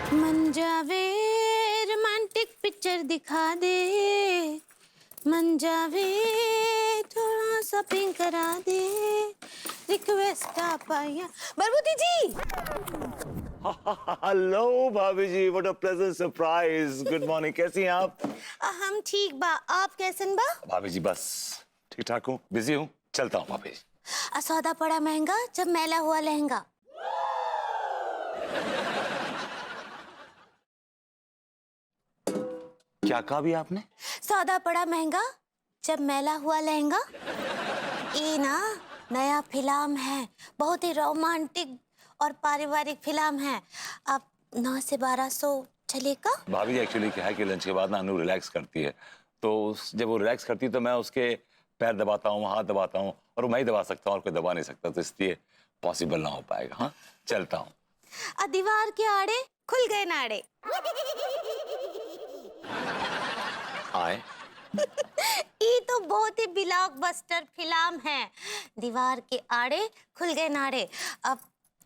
मन जावे romantic picture दिखा दे, मन जावे थोड़ा सा पिंक करा दे, रिक्वेस्ट आप आया। बरबूती जी। हेलो भाभी जी, what a pleasant surprise. Good morning, कैसी हैं आप? हम ठीक बा, आप कैसन बा? भाभी जी बस ठीक ठाक हूँ, बिजी हूँ, चलता हूँ भाभी जी। सौदा पड़ा महंगा जब मैला हुआ लहंगा। क्या कहा भी आपने? सौदा पड़ा महंगा जब मैला हुआ लहंगा। ये ना नया फिल्म है, बहुत ही रोमांटिक और पारिवारिक फिल्म है। अब 9 से 12 सौ चलेगा। भाभी जी एक्चुअली क्या है कि लंच के बाद ना अनु रिलैक्स करती है, तो जब वो रिलैक्स करती है तो मैं उसके पैर दबाता हूँ, हाथ दबाता हूँ, और मैं ही दबा सकता हूँ और कोई दबा नहीं सकता, तो इसलिए पॉसिबल ना हो पाएगा। हाँ चलता हूँ। दीवार के आड़े खुल गए नाड़े। आए। ये तो बहुत ही ब्लॉकबस्टर फिल्म है। दीवार के आड़े खुल गए नाड़े। अब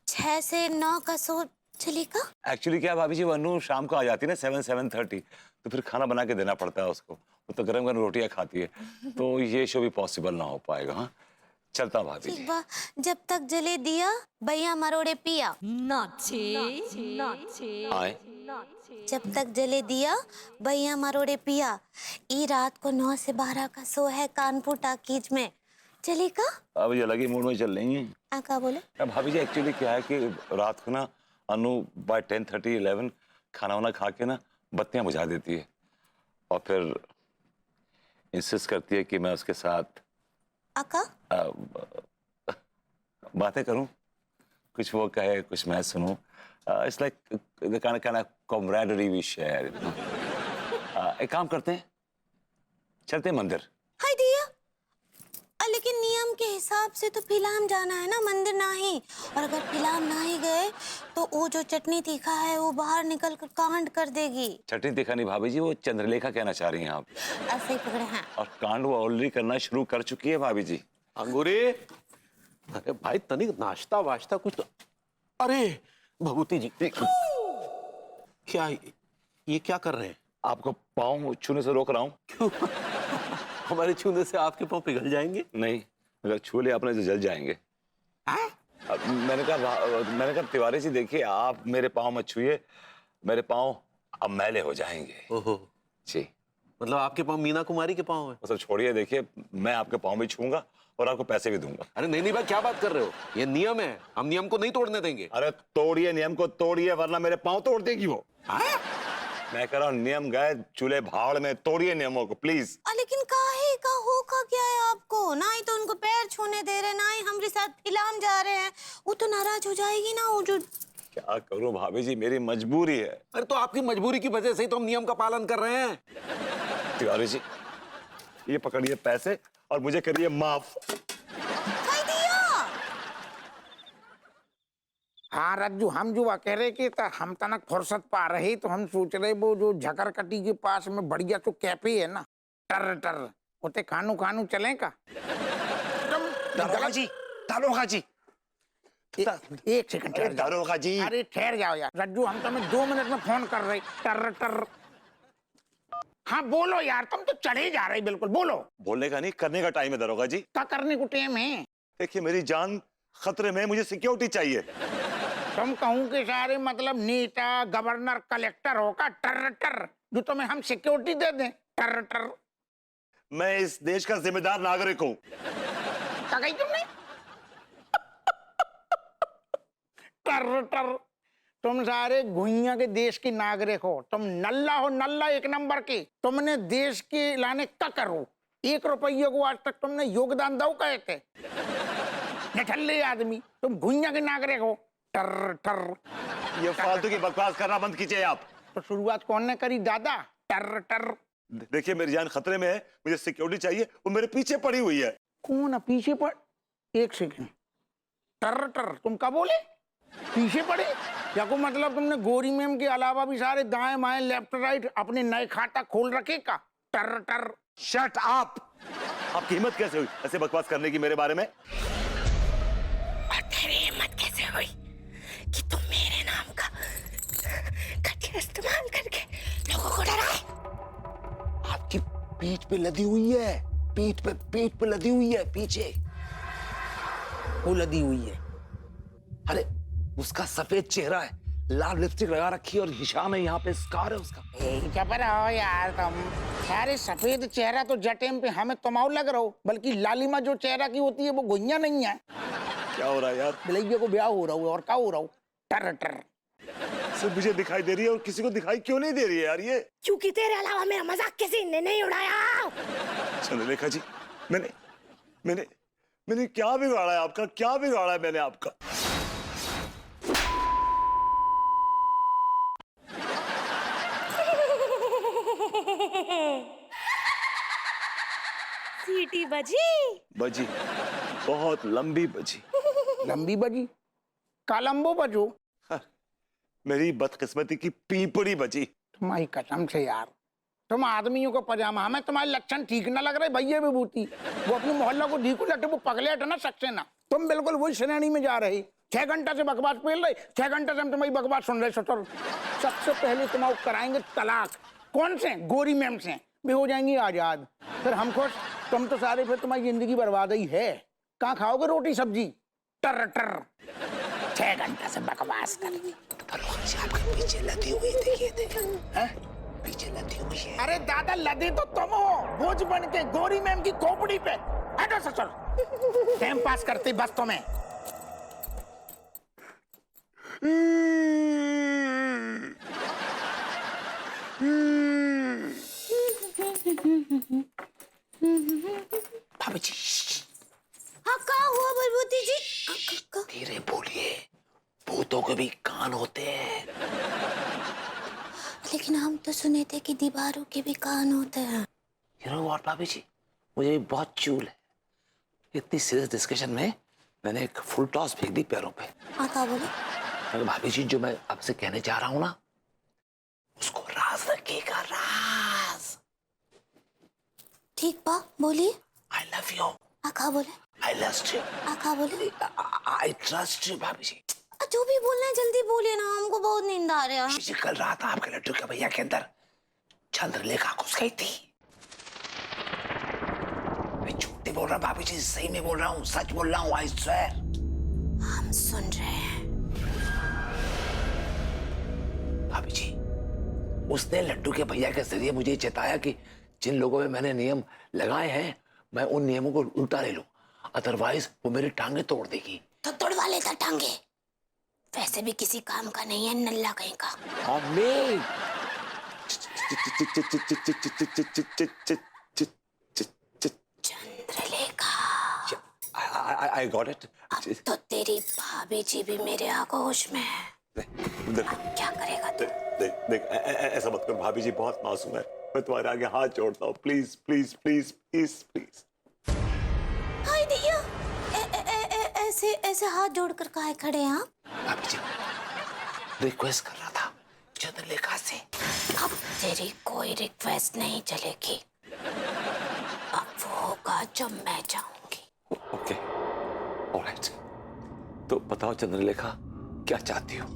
6 से 9 का शो चलेगा। एक्चुअली क्या भाभी जी, वो अनु शाम को आ जाती है ना 7-7:30, तो फिर खाना बना के देना पड़ता है उसको, वो तो गरम गरम रोटियां खाती है, तो ये शो भी पॉसिबल ना हो पाएगा। हाँ चलता हूँ भाभी जी। जब तक जले दिया भैया मरोड़े पिया। आए। जब तक जले दिया भैया मरोड़े पिया। ई रात को 9 से 12 का शो है कानपुर टाकीज में, चलेगा? अब ये अलग ही मूड में चल रही हैं। क्या बोले? अब भाभी जी एक्चुअली क्या है कि रात को ना अनु बाय 10:30-11 खाना वाना खा के ना बत्तियां बुझा देती है, और फिर इंसिस्ट करती है कि मैं उसके साथ आका बातें करूं, कुछ वो कहे कुछ मैं सुनूं। It's like the kind of camaraderie we share, you know? एक काम करते हैं, चलते हैं मंदिर। हाय दिया। लेकिन नियम के हिसाब से तो फिल्म जाना है ना, मंदिर नहीं। और अगर फिल्म नहीं गए तो वो जो चटनी तीखा है वो बाहर निकल कर कांड कर देगी। चटनी तीखा नहीं भाभी जी, वो चंद्रलेखा कहना चाह रही हैं आप। ऐसे ही पकड़े हैं। और कांड वो ऑलरेडी करना शुरू कर चुकी है भाभी जी। अंगूरी, अरे भाई तनिक नाश्ता वाश्ता कुछ तो। अरे भगवती जी, क्या ये क्या कर रहे हैं? आपको पाँव छूने से रोक रहा हूँ। क्यों? हमारे छूने से आपके पाँव पिघल जाएंगे? नहीं, अगर छू लिया आपने तो जल जाएंगे। मैंने कहा तिवारी जी देखिए, आप मेरे पाँव मत छूइए, मेरे पाँव अब मैले हो जाएंगे। ओहो जी, मतलब आपके पाँव मीना कुमारी के पाँव है? वो सब छोड़िए, देखिए मैं आपके पाँव भी छूंगा और आपको पैसे भी दूंगा। अरे नहीं नहीं भाई, क्या बात कर रहे हो? ये नियम है, हम नियम को नहीं तोड़ने देंगे। अरे तोड़िए नियम को, तोड़िए, वरना मेरे पाँव तोड़ देगी वो। मैं कह रहा हूँ नियम गए चूल्हे भाड़ में, तोड़िए नियमों को प्लीज। लेकिन काहे का होका क्या है आपको? ना ही तो उनको पैर छूने दे रहे, ना ही हमारे साथ फिल्म जा रहे हैं। वो तो नाराज हो जाएगी ना, वो जो। क्या करूं भाभी जी, मेरी मजबूरी है। अरे तो आपकी मजबूरी की वजह से ही तो हम नियम का पालन कर रहे हैं। तिवारी जी ये पकड़िए पैसे और मुझे करिए माफ। हाँ रज्जू, हम जो कह रहे कि हम तनक फुर्सत पा रहे, तो हम सोच रहे वो जो झकरकटी के पास में बढ़िया तो कैफे है ना, टर टर, उते खानू खानू चलें का? दारोगा जी, दारोगा जी, एक सेकंड ठहर जाओ। दारोगा जी, अरे ठहर जाओ यार रज्जू, हम तुम्हें 2 मिनट में फोन कर रहे। टर टर। हाँ बोलो यार, तुम तो चढ़े जा रहे, बिल्कुल बोलो। बोलने का नहीं करने का टाइम है दारोगा जी। क्या करने को टाइम है? देखिए मेरी जान खतरे में, मुझे सिक्योरिटी चाहिए। तुम कहूँ के सारे मतलब नेता गवर्नर कलेक्टर होगा टर टर, जो तुम्हें हम सिक्योरिटी दे दें? टर टर। मैं इस देश का जिम्मेदार नागरिक हूँ। क्या कही तुमने? टर टर। तुम सारे घुइया के देश के नागरिक हो, तुम नल्ला हो, नल्ला एक नंबर के। तुमने देश के लाने क्या करो? 1 रुपये को आज तक तुमने योगदान दो कहे थे? निठल्ले आदमी, तुम घुइया के नागरिक हो। टर टर। ये फालतू की बकवास करना बंद कीजिए आप। तो शुरुआत कौन ने करी दादा? टर टर। देखिए मेरी जान खतरे में है, मुझे सिक्योरिटी चाहिए, वो मेरे पीछे पड़ी हुई है। कौन है पीछे पड़? एक सेकंड। टर टर, तुम क्या बोले? पीछे पड़े? या को मतलब तुमने गोरी मैम के अलावा भी सारे दाएं बाएं लेफ्ट राइट अपने नए खाता खोल रखे का? टर टर। Shut up. आपकी हिम्मत कैसे हुई ऐसे बकवास करने की मेरे बारे में? और तेरी हिम्मत कैसे हुई कि तुम मेरे नाम का पीठ पे लदी हुई है, पीठ पे लदी हुई है पीछे। वो लदी हुई है। अरे उसका सफेद चेहरा है, लाल लिपस्टिक लगा रखी है और हिशाम है, यहाँ पे स्कार है उसका। चुप रहो यार तुम। सारे सफेद चेहरा तो जटेम पे हमें तमाऊ लग रहा हो, बल्कि लालिमा जो चेहरा की होती है वो गुइया नहीं है। क्या हो रहा है यार? बिलैया को ब्याह हो रहा है और क्या हो रहा हो? टर टर। सिर्फ मुझे दिखाई दे रही है और किसी को दिखाई क्यों नहीं दे रही है यार ये? क्योंकि तेरे अलावा मेरा मजाक किसी ने नहीं उड़ाया। चंद्रलेखा जी, मैंने क्या बिगाड़ा है आपका? क्या बिगाड़ा है मैंने आपका? सीटी बजी। बजी, बहुत लंबी बजी। लंबी बजी? कालंबो बजो। मेरी बदकिस्मती की पीपड़ी बजी। तुम्हारी कसम से यार, तुम आदमियों को पजामा, हमें तुम्हारे लक्षण ठीक ना लग रहे भैया विभूति। वो अपनी मोहल्ला को ढीकू लटे, वो पगले ना सकते ना। तुम बिल्कुल वही श्रेणी में जा रहे। 6 घंटा से बकवास पेल रहे, 6 घंटे से हम तुम्हारी बकवास सुन रहे। सतर सबसे पहले तुम्हारा कराएंगे तलाक। कौन से? गोरी मैम से। भी हो जाएंगी आजाद, फिर हम खुश। तुम तो सारे फिर तुम्हारी जिंदगी बर्बाद ही है। कहाँ खाओगे रोटी सब्जी? टर टर। 6 घंटा से बकवास कर रही। आपके पीछे लदी हुई देखिए, पीछे लदी हुई है। अरे दादा, लदे तो तुम हो, बोझ बन के गोरी मैम की खोपड़ी पे। हटो ससुर, टाइम पास करते बस तुम्हें। भाभी जी, हाँ क्या हुआ बलबूती जी? धीरे बोलिए, भूतों के भी कान होते हैं। लेकिन हम तो सुने थे कि दीवारों के भी कान होते हैं। You know what, भाभी जी, मुझे भी बहुत चूल है। इतनी सीरियस डिस्कशन में मैंने एक फुल टॉस फेंक दी पैरों पे। हाँ क्या बोले? अरे भाभी जी, जो मैं आपसे कहने जा रहा हूँ ना, उसको राज रखिएगा, राज। ठीक बा, बोलिए। I love you. हाँ क्या बोले? I trust you. हाँ क्या बोले? I trust you, भाभी जी। जो भी बोलना है जल्दी बोलिए ना, हमको बहुत नींद आ रहा है। भाभी जी, कल रात आपके लड्डू के भैया के अंदर चंद्रलेखा घुस गई थी। मैं झूठ नहीं बोल रहा भाभी जी, सही में बोल रहा हूँ, सच बोल रहा हूँ, I swear। हम सुन रहे हैं। भाभी जी, उसने लड्डू के भैया के जरिए मुझे चेताया कि जिन लोगों में मैंने नियम लगाए हैं, मैं उन नियमों को उल्टा ले लूं, अदरवाइज वो मेरी टांगे तोड़ देगी। तो तोड़वा लेता टांगे। वैसे भी किसी काम का नहीं है, नल्ला कहीं का। आमीन। Chandralekha, I got it. अब तो तेरी भाभी जी भी मेरे आगोश में है। देख, अब क्या करेगा तू? देख, देख, ऐसा मत कर भाभी जी, बहुत मासूम है। मैं तुम्हारे आगे हाथ जोड़ता हूँ, please please please please please. Hi दिया, ऐसे ऐसे हाथ जोड़कर काहे खड़े हैं आप? भाभी जी, रिक्वेस्ट कर रहा था चंद्रलेखा से। अब तेरी कोई रिक्वेस्ट नहीं चलेगी। अब वो होगा जब मैं जाऊंगी। Okay, alright. तो बताओ चंद्रलेखा, क्या चाहती हो?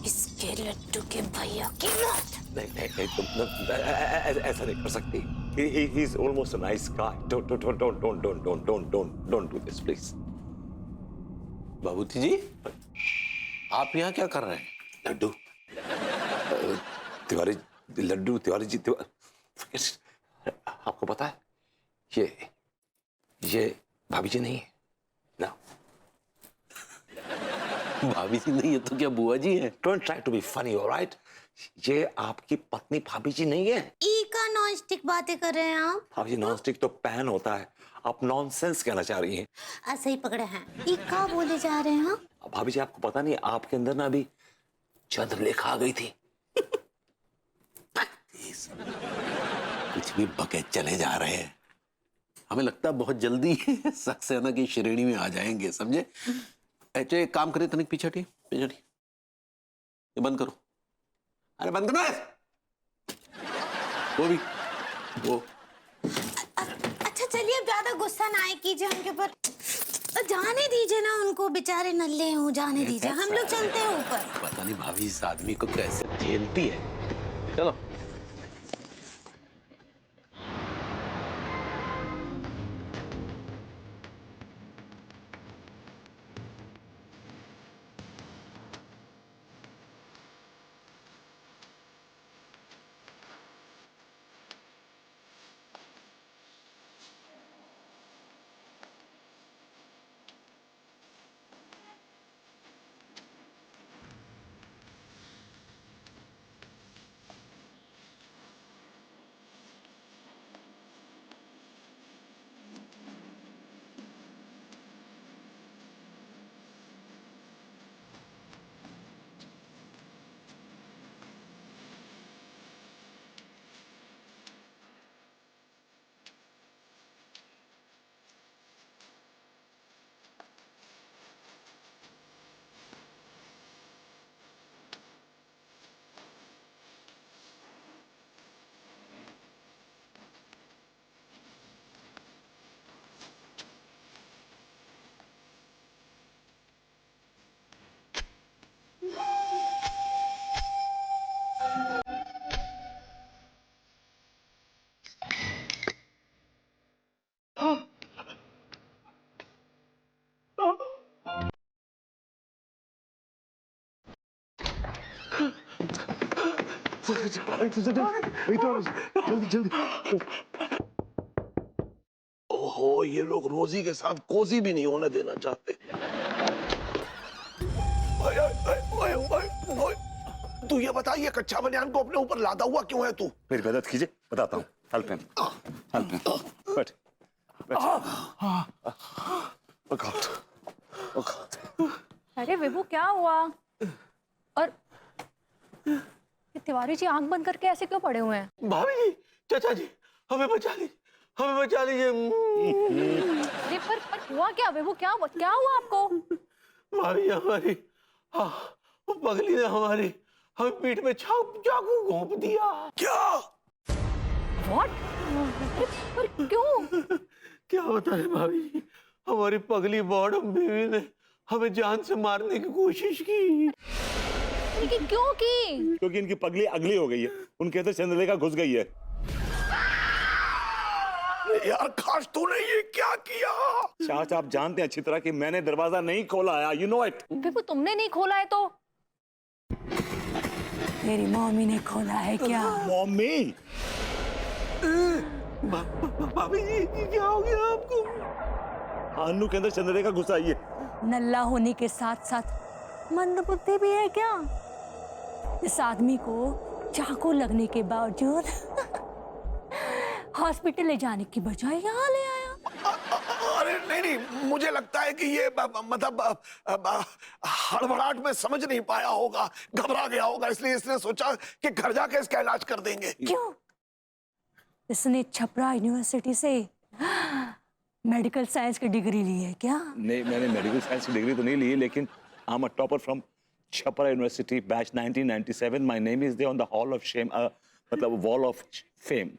इसके लड्डू के भैया की मौत। नहीं, तुम ऐसा नहीं कर सकती। He is almost a nice guy. Don't do this, please. बाबूजी जी, आप यहाँ क्या कर रहे हैं? लड्डू, तिवारी जी, आपको पता है ये भाभी जी नहीं है ना? भाभी जी नहीं है तो क्या बुआ जी हैं? Don't try to be funny, all right? ये आपकी पत्नी भाभी जी नहीं है। ई का नॉन स्टिक बातें कर रहे हैं आप? भाभी जी, नॉन स्टिक तो पैन होता है, आप नॉनसेंस कहना चाह रही हैं। ऐसे ही पकड़े हैं। ई का बोले जा रहे हैं आप? भाभी जी, आपको पता नहीं, आपके अंदर ना अभी चंद्रलेखा आ गई थी। कुछ भी बके चले जा रहे हैं। हमें लगता है बहुत जल्दी सक्सेना की श्रेणी में आ जाएंगे, समझे? अच्छा, एक काम करें, तनिक पीछे हटिए, पीछे हटिए। ये बंद करो। अरे बंद करो। वो भी, वो। अच्छा चलिए, अब ज्यादा गुस्सा ना आए कीजिए उनके ऊपर। जाने दीजिए ना उनको, बेचारे नल्ले हैं, जाने दीजिए। हम लोग चलते हैं ऊपर। पता नहीं भाभी इस आदमी को कैसे झेलती है। चलो। ओहो, ये लोग रोजी के साथ कोजी भी नहीं होने देना चाहते। ओए, ओए, ओए, ओए, ओए, तू ये बता, ये कच्चा बनियान को अपने ऊपर लादा हुआ क्यों है तू? मेरी मदद कीजिए, बताता हूँ। Help me, help me. बैठ, अरे विभू क्या हुआ? और ये तिवारी जी आंख बंद करके ऐसे क्यों पड़े हुए हैं? भाभी जी, चाचा जी, हमें बचा लीजिए, हमें बचा लीजिए। अरे पर हुआ क्या विभू? क्या हुआ आपको? भाभी हमारी, हाँ, वो पगली ने हमारी हमें पीठ में चाकू घोंप दिया। क्या? व्हाट? पर क्यों? क्या बताएं भाभी जी, हमारी पगली बॉडम बीवी ने हमें जान से मारने की कोशिश की। लेकिन क्यों की? क्योंकि इनकी पगली अगली हो गई है, उनके अंदर चंद्रलेखा घुस गई है। यार खास तूने ये क्या किया? चाचा, आप जानते हैं अच्छी तरह कि मैंने दरवाजा नहीं खोला है, यू नो इट। विभू तुमने नहीं खोला है तो? मेरी मम्मी ने खोला है क्या? मम्मी? भाभी जी, क्या हो गया आपको? अन्नू के अंदर चंद्रलेखा घुस आई है। नल्ला होने के साथ साथ मंदबुद्धि भी है क्या? इस आदमी को चाकू लगने के बावजूद हॉस्पिटल ले जाने की बजाय यहाँ ले आया। अरे नहीं, मुझे लगता है कि ये मतलब हड़बड़ाहट में समझ नहीं पाया होगा, घबरा गया होगा, इसलिए इसने सोचा कि घर जाके इसका इलाज कर देंगे। क्यों? इसने छपरा यूनिवर्सिटी से मेडिकल साइंस की डिग्री ली है क्या? नहीं, मैंने मेडिकल साइंस की डिग्री तो नहीं ली, लेकिन I am a topper from Chapra university batch 1997। My name is there on the hall of shame, मतलब वॉल ऑफ फेम।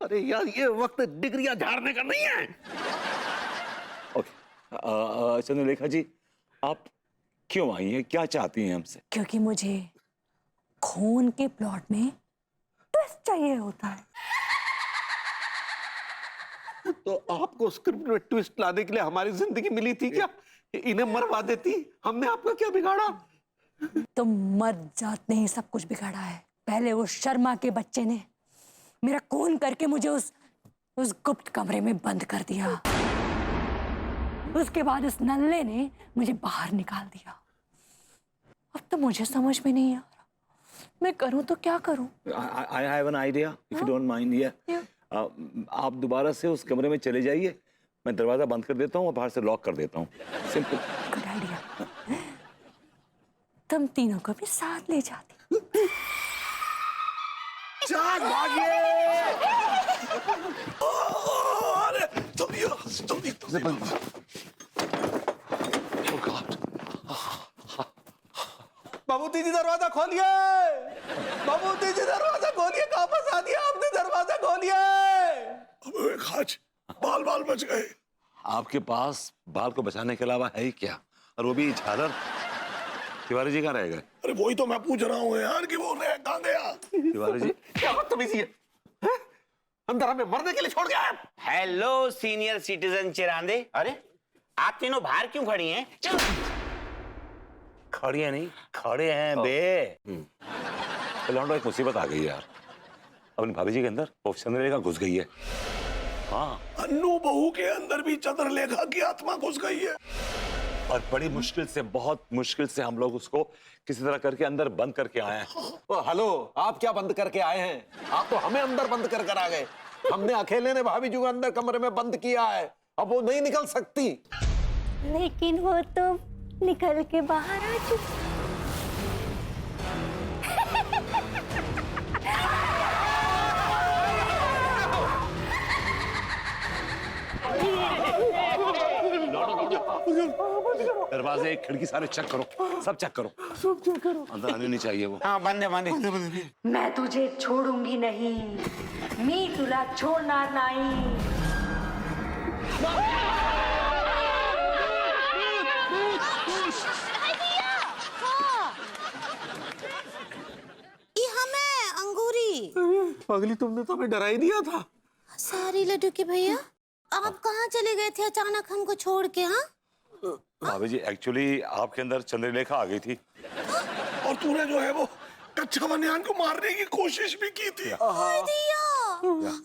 अरे यार, ये वक्त डिग्रियां झाड़ने का नहीं है। ओके, चंद्रलेखा जी, आप क्यों आई हैं, क्या चाहती हैं हमसे? क्योंकि मुझे खून के प्लॉट में ट्विस्ट चाहिए होता है। तो आपको स्क्रिप्ट में ट्विस्ट लाने के लिए हमारी जिंदगी मिली थी क्या? इन्हें मरवा देती, हमने आपका क्या बिगाड़ा? तो मर्द जात ने ही सब कुछ बिगाड़ा है। पहले वो शर्मा के बच्चे ने मेरा खून करके मुझे उस गुप्त कमरे में बंद कर दिया। उसके बाद इस नल्ले ने मुझे बाहर निकाल दिया। अब तो मुझे समझ में नहीं आ रहा मैं करूं तो क्या करूं। I have an idea, if you don't mind, yeah. आप दोबारा से उस कमरे में चले जाइए, मैं दरवाजा बंद कर देता हूँ और बाहर से लॉक कर देता हूँ। सिंपल। Good idea. तुम तीनों को भी साथ ले जाती। चाक भागिए! अरे तुम बाबूजी जी, दरवाजा खोलिए! बाबूजी जी, दरवाजा खोलिए! कहाँ फंसा दिया आपने? दरवाजा खोलिए! अबे खाच, बाल बच गए। आपके पास बाल को बचाने के अलावा है ही क्या? और वो भी झालर। तिवारी जी कहाँ रह गए? अरे वही तो मैं पूछ रहा हूँ यार कि वो कहाँ गया? तिवारी जी, क्या बदतमीजी है? अंदर हमें मरने के लिए छोड़ गया है। हेलो सीनियर सिटीजन चिरांदे। अरे आप तीनों बाहर क्यों खड़ी हैं? चलो। खड़ी है नहीं, खड़े हैं बे। लौंडो, एक मुसीबत आ गई यार। अपनी भाभी जी के अंदर वो चंद्रलेखा घुस गई है। हाँ, अन्नू बहू के अंदर भी चंद्रलेखा की आत्मा घुस गई है। और बड़ी मुश्किल से, बहुत मुश्किल से हम लोग उसको किसी तरह करके अंदर बंद करके आए हैं। हेलो, आप क्या बंद करके आए हैं? आप तो हमें अंदर बंद कर आ गए। हमने अकेले ने भाभी जी को अंदर कमरे में बंद किया है, अब वो नहीं निकल सकती। लेकिन वो तो निकल के बाहर आ चुकी। दरवाजे, खिड़की सारे चेक करो, सब चेक करो, सब चेक करो। अंदर आने नहीं चाहिए वो। हाँ, बंद है। मैं तुझे छोड़ूंगी नहीं, मी तुला छोड़ना नहीं। ये हमें अंगूरी। पगली, तुमने तो हमें डरा ही दिया था। सारी लड्डू के भैया, आप कहाँ चले गए थे अचानक हमको छोड़ के? हाँ, भाभी जी, एक्चुअली आपके अंदर चंद्रलेखा आ गई थी। और तूने जो है वो कच्चा बनियान को मारने की कोशिश भी की थी। हाय दिया,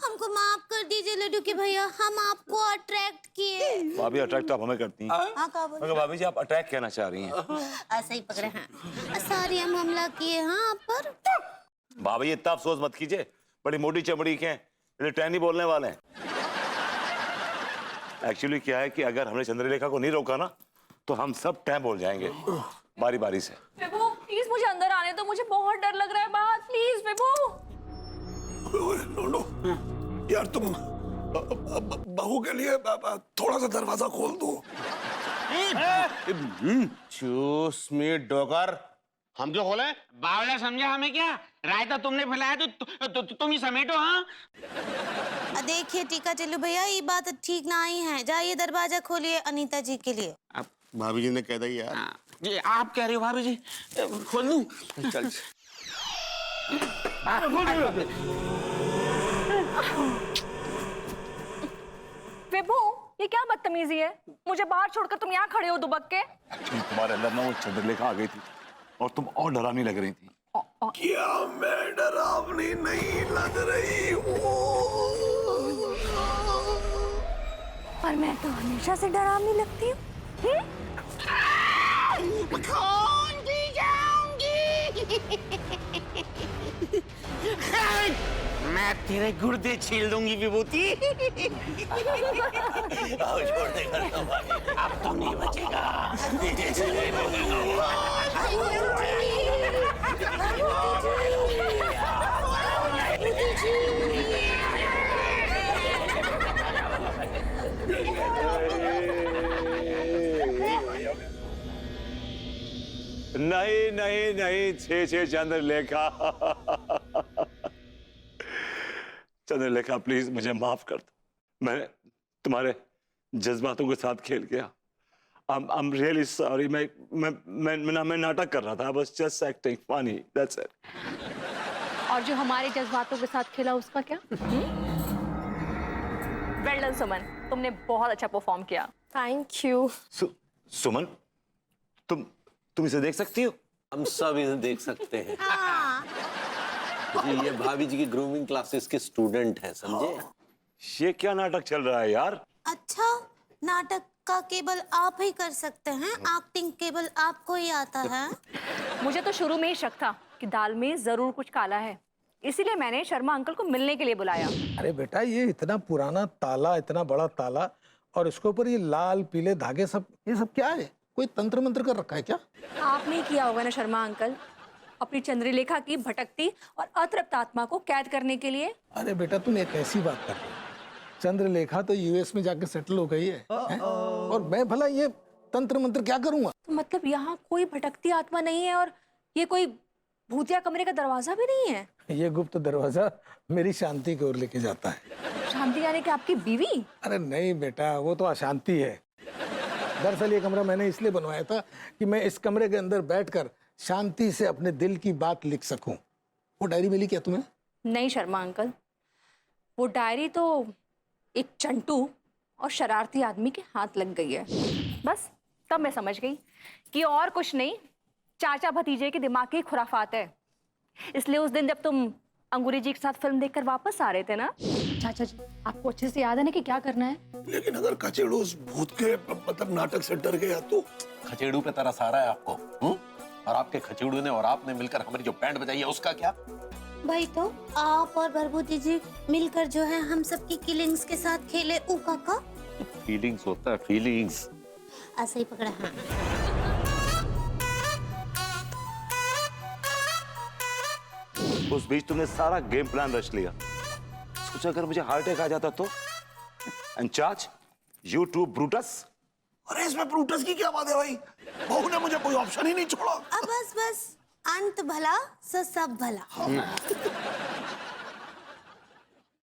हमको माफ कर दीजिए लड्डू के भैया, हम आपको अट्रैक्ट किए। भाभी अट्रैक्ट आप हमें करती हैं। हाँ क्या बोले? मगर भाभी जी आप अटैक कहना चाह रही हैं। ऐसा ही पकड़े हैं, सारी हम हमला किए हाँ आप पर। भाभी ये इतना अफसोस मत कीजिए, बड़ी मोटी चमड़ी के हैं, टैनी बोलने वाले हैं। एक्चुअली क्या है कि अगर हमने चंद्रलेखा को नहीं रोका ना तो हम सब टैं बोल जाएंगे बारी बारी से। विभू प्लीज मुझे अंदर आने दो, मुझे बहुत डर लग रहा है बाहर, प्लीज विभू। नो यार तुम बहू के लिए थोड़ा सा दरवाजा खोल दो। चूस में डोकर, हम क्यों खोले? बावला समझा हमें क्या? रायता तुमने फैलाया तो तुम ही समेटो। हाँ देखिए टीका टिल्लू भैया, ये बात ठीक ना ही है, जाइए दरवाजा खोलिए अनीता जी के लिए। अब भाभी जी ने कह दिया यार। जी आप कह रहे हो भाभी जी, खोल दूं? चल विभू ये क्या बदतमीजी है, मुझे बाहर छोड़कर तुम यहाँ खड़े हो दुबक के। एक्चुअली तुम्हारे अंदर ना वो चंद्रलेखा आ गई थी और तुम और डरावनी लग रही थी। क्या मैं डरावनी नहीं लग रही हूँ? पर मैं तो हमेशा से डरावनी लगती हूँ। कौन सी जाऊंगी? मैं तेरे गुर्दे छील दूंगी विभूति। छोड़ देगा तो अब तो नहीं बचेगा। नहीं नहीं नहीं, छे चंद्रलेखा। चंद्रलेखा प्लीज मुझे माफ कर दो, मैंने तुम्हारे जज्बातों के साथ खेल गया। I'm really sorry। मैं नाटक कर रहा था, I was just acting funny, that's it। और जो हमारे जज्बातों के साथ खेला उसका क्या? वेल डन सुमन, तुमने बहुत अच्छा परफॉर्म किया। Thank you. सुमन तुम इसे देख सकती हो? हम सब इन्हें देख सकते हैं। जी, ये भाभी जी की ग्रूमिंग क्लासेस के स्टूडेंट हैं, समझे? ये क्या नाटक चल रहा है यार? अच्छा, नाटक का केवल आप ही कर सकते हैं, एक्टिंग केवल आपको ही आता है। मुझे तो शुरू में ही शक था कि दाल में जरूर कुछ काला है, इसीलिए मैंने शर्मा अंकल को मिलने के लिए बुलाया। अरे बेटा, ये इतना पुराना ताला, इतना बड़ा ताला, और इसके ऊपर ये लाल पीले धागे, सब ये सब क्या है? कोई तंत्र मंत्र कर रखा है क्या? आपने किया होगा ना शर्मा अंकल, अपनी चंद्रलेखा की भटकती और अतृप्त आत्मा को कैद करने के लिए। अरे बेटा, तुम एक ऐसी बात कर रही हो, चंद्रलेखा तो यूएस में जाके सेटल हो गई है, और मैं भला ये तंत्र मंत्र क्या करूंगा? तो मतलब यहाँ कोई भटकती आत्मा नहीं है और ये कोई भूतिया कमरे का दरवाजा भी नहीं है? ये गुप्त दरवाजा मेरी शांति की ओर लेके जाता है। शांति यानी कि आपकी बीवी? अरे नहीं बेटा, वो तो अशांति है। दरअसल ये कमरा मैंने इसलिए बनवाया था कि मैं इस कमरे के अंदर बैठकर शांति से अपने दिल की बात लिख सकूं। वो डायरी मिली क्या तुम्हें? नहीं शर्मा अंकल, वो डायरी तो एक चंटू और शरारती आदमी के हाथ लग गई है। बस तब मैं समझ गई कि और कुछ नहीं, चाचा भतीजे के दिमाग की खुराफात है। इसलिए उस दिन जब तुम अंगूरी जी के साथ फिल्म देखकर वापस आ रहे थे ना, चाचा जी आपको अच्छे से याद है ना कि क्या करना है? लेकिन अगर कचेड़ू उस भूत के मतलब नाटक से डर गया तो? खचेड़ू पे तरस आ रहा है आपको? और आपके खचेड़ू ने और आपने मिलकर हमारी जो बैंड बजाई है उसका क्या? भाई तो आप और भरभूति जी मिलकर जो है हम सबकी किलिंग्स के साथ खेले ऊका का। फीलिंग्स होता है, फीलिंग्स। ऐसे ही पकड़ा। हाँ उस बीच तुमने सारा गेम प्लान रच लिया, सोचा अगर मुझे हार्ट अटैक आ जाता तो? And charge you too Brutus. अरे इसमें ब्रूटस की क्या बात है भाई? बहू ने मुझे कोई ऑप्शन ही नहीं छोड़ा। अब बस अंत भला सो सब भला।